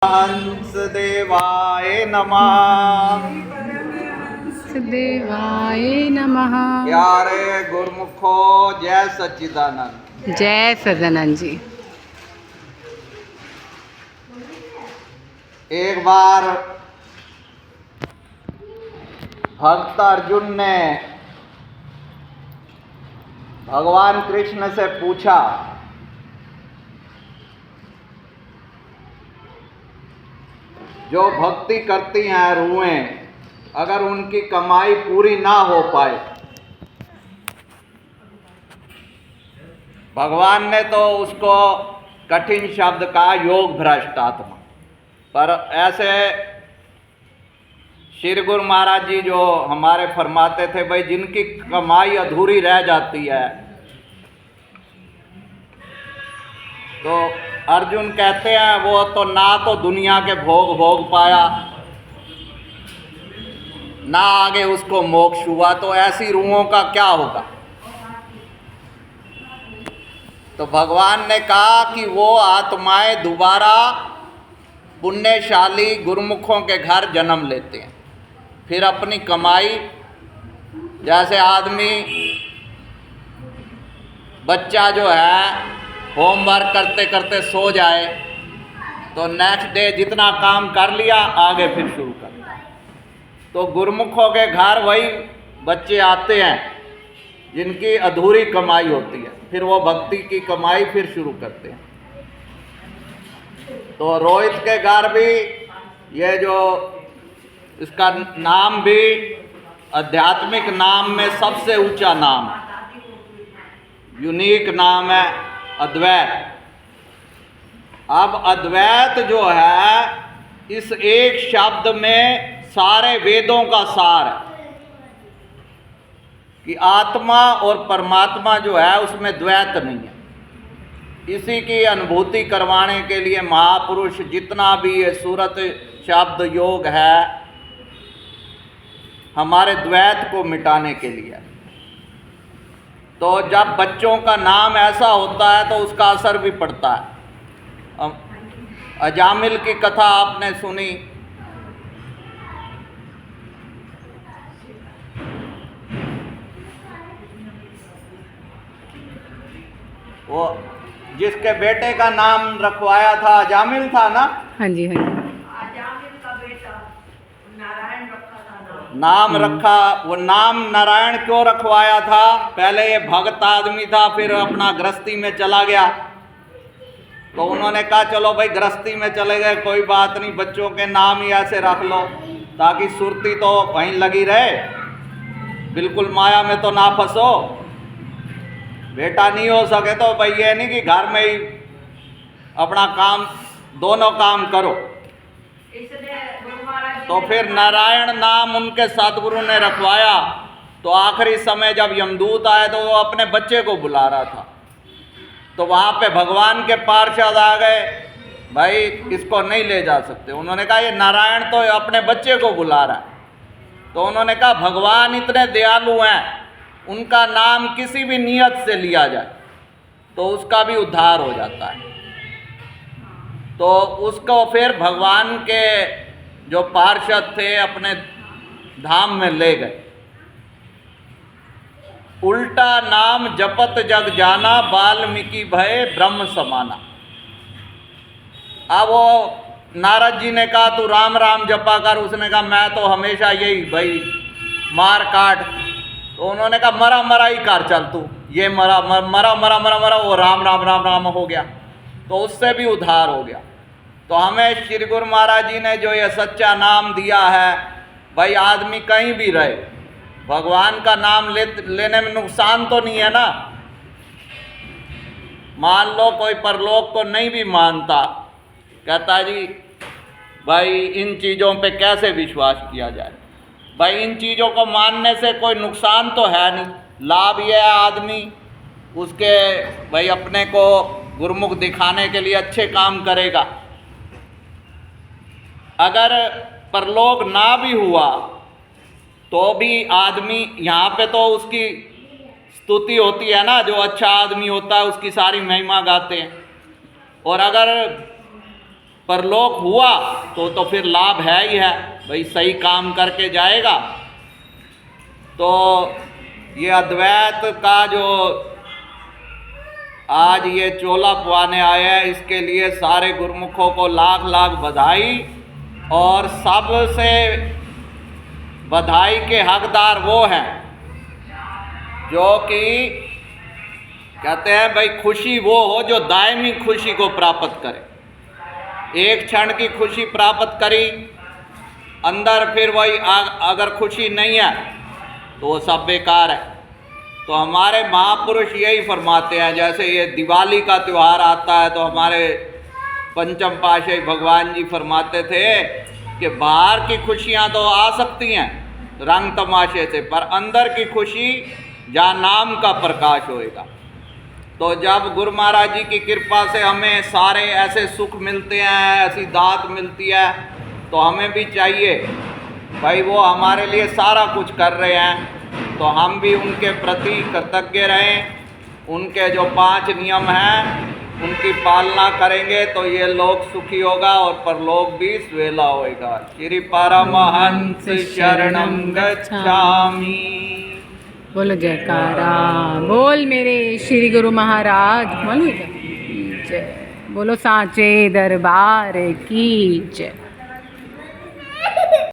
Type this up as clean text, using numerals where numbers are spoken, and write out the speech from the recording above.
हंस देवाय नमः। देवाय नमः। प्यारे गुरुमुखो, जय सच्चिदानंद। जय सदानंद जी। एक बार भक्त अर्जुन ने भगवान कृष्ण से पूछा, जो भक्ति करती हैं रूहें, अगर उनकी कमाई पूरी ना हो पाए, भगवान ने तो उसको कठिन शब्द कहा योग भ्रष्ट आत्मा। पर ऐसे श्री गुरु महाराज जी जो हमारे फरमाते थे, भाई जिनकी कमाई अधूरी रह जाती है, तो अर्जुन कहते हैं वो तो ना तो दुनिया के भोग भोग पाया, ना आगे उसको मोक्ष हुआ, तो ऐसी रूहों का क्या होगा। तो भगवान ने कहा कि वो आत्माएं दोबारा पुण्यशाली गुरुमुखों के घर जन्म लेते हैं, फिर अपनी कमाई, जैसे आदमी बच्चा जो है होमवर्क करते करते सो जाए तो नेक्स्ट डे जितना काम कर लिया आगे फिर शुरू करता है। तो गुरुमुखों के घर वही बच्चे आते हैं जिनकी अधूरी कमाई होती है, फिर वो भक्ति की कमाई फिर शुरू करते हैं। तो रोहित के घर भी ये जो इसका नाम भी आध्यात्मिक नाम में सबसे ऊंचा नाम है, यूनिक नाम है अद्वैत। अब अद्वैत जो है इस एक शब्द में सारे वेदों का सार है कि आत्मा और परमात्मा जो है उसमें द्वैत नहीं है। इसी की अनुभूति करवाने के लिए महापुरुष जितना भी ये सूरत शब्द योग है, हमारे द्वैत को मिटाने के लिए। तो जब बच्चों का नाम ऐसा होता है तो उसका असर भी पड़ता है। अजामिल की कथा आपने सुनी, वो जिसके बेटे का नाम रखवाया था अजामिल था ना। हाँ जी, हाँ जी। अजामिल का बेटा नारायण रखा था नाम रखा, वो नाम नारायण क्यों रखवाया था? पहले ये भक्त आदमी था, फिर अपना गृहस्थी में चला गया, तो उन्होंने कहा चलो भाई गृहस्थी में चले गए, कोई बात नहीं, बच्चों के नाम ही ऐसे रख लो ताकि सुरती तो वहीं लगी रहे, बिल्कुल माया में तो ना फंसो। बेटा नहीं हो सके तो भाई ये नहीं कि घर में ही अपना काम, दोनों काम करो। इसलिए गुरु महाराज जी तो ने फिर नारायण नाम उनके सतगुरु ने रखवाया। तो आखिरी समय जब यमदूत आए तो वो अपने बच्चे को बुला रहा था, तो वहाँ पे भगवान के पार्षद आ गए, भाई इसको नहीं ले जा सकते। उन्होंने कहा ये नारायण तो अपने बच्चे को बुला रहा है। तो उन्होंने कहा भगवान इतने दयालु हैं, उनका नाम किसी भी नियत से लिया जाए तो उसका भी उद्धार हो जाता है। तो उसको फिर भगवान के जो पार्षद थे अपने धाम में ले गए। उल्टा नाम जपत जग जाना, वाल्मीकि भय ब्रह्म समाना। अब वो नारद जी ने कहा तू राम राम जपा कर, उसने कहा मैं तो हमेशा यही भाई मार काट। तो उन्होंने कहा मरा मरा ही कर चल तू, ये मरा मरा मरा मरा मरा, वो राम राम राम राम हो गया, तो उससे भी उद्धार हो गया। तो हमें श्री गुरु महाराज जी ने जो ये सच्चा नाम दिया है, भाई आदमी कहीं भी रहे, भगवान का नाम लेने में नुकसान तो नहीं है ना। मान लो कोई परलोक को नहीं भी मानता, कहता जी भाई इन चीज़ों पे कैसे विश्वास किया जाए। भाई इन चीज़ों को मानने से कोई नुकसान तो है नहीं, लाभ यह है आदमी उसके भाई अपने को गुरुमुख दिखाने के लिए अच्छे काम करेगा। अगर परलोक ना भी हुआ तो भी आदमी यहाँ पे तो उसकी स्तुति होती है ना, जो अच्छा आदमी होता है उसकी सारी महिमा गाते हैं। और अगर परलोक हुआ तो फिर लाभ है ही है, भाई सही काम करके जाएगा। तो ये अद्वैत का जो आज ये चोला पवाने आए हैं, इसके लिए सारे गुरुमुखों को लाख लाख बधाई। और सबसे बधाई के हकदार वो हैं जो कि कहते हैं भाई खुशी वो हो जो दायमी खुशी को प्राप्त करे। एक क्षण की खुशी प्राप्त करी, अंदर फिर वही अगर खुशी नहीं है तो वो सब बेकार है। तो हमारे महापुरुष यही फरमाते हैं, जैसे ये दिवाली का त्यौहार आता है तो हमारे पंचम पातशाही भगवान जी फरमाते थे कि बाहर की खुशियाँ तो आ सकती हैं रंग तमाशे से, पर अंदर की खुशी जहाँ नाम का प्रकाश होएगा। तो जब गुरु महाराज जी की कृपा से हमें सारे ऐसे सुख मिलते हैं, ऐसी दात मिलती है, तो हमें भी चाहिए भाई वो हमारे लिए सारा कुछ कर रहे हैं तो हम भी उनके प्रति कृतज्ञ रहें। उनके जो 5 नियम हैं उनकी पालना करेंगे तो ये लोक सुखी होगा और परलोक भी स्वेला होएगा। श्री परमहंस शरणं गच्छामि। बोलो जयकारा बोल मेरे श्री गुरु महाराज बोलो जय। बोलो सांचे दरबार की जय।